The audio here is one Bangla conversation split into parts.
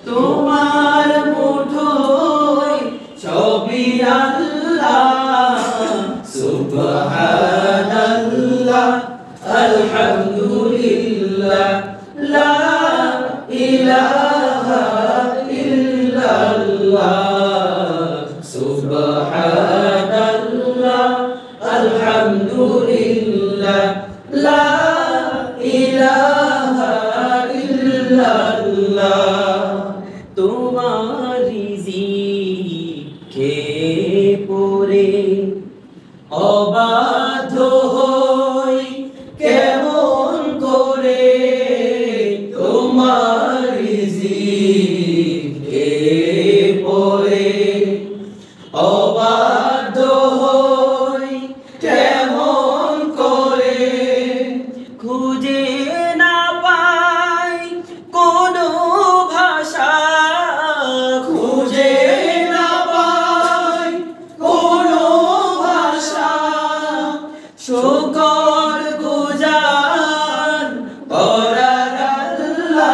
তোমার মুঠোয় সবই আল্লাহ সুবহানাল্লাহ আলহামদুলিল্লাহ লা ইলাহা ইল্লাল্লাহ সুবহানাল্লাহ আলহামদুলিল্লাহ লা ইলাহা ইল্লাল্লাহ তোমার রিজিকে পড়ে অবাধ্য হই কেমন করে তোমার রিজিকে পড়ে অবাধ্য হই কেমন করে খুঁজে না পাই কোনো ভাষা খুঁজে না পাই কোনো ভাষা শুকর গুজার করার আল্লাহ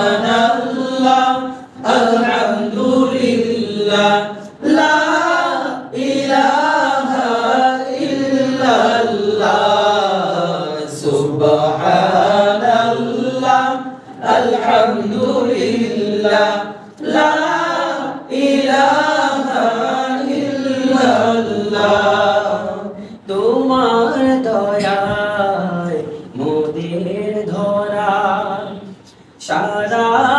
সুবহানাল্লাহ আলহামদুলিল্লাহ লা ইলাহা ইল্লাল্লাহ সুবহানাল্লাহ আলহামদুলিল্লাহ লা ইলাহা ইল্লাল্লাহ তোমার দয়ায় মোদের ধরা সারা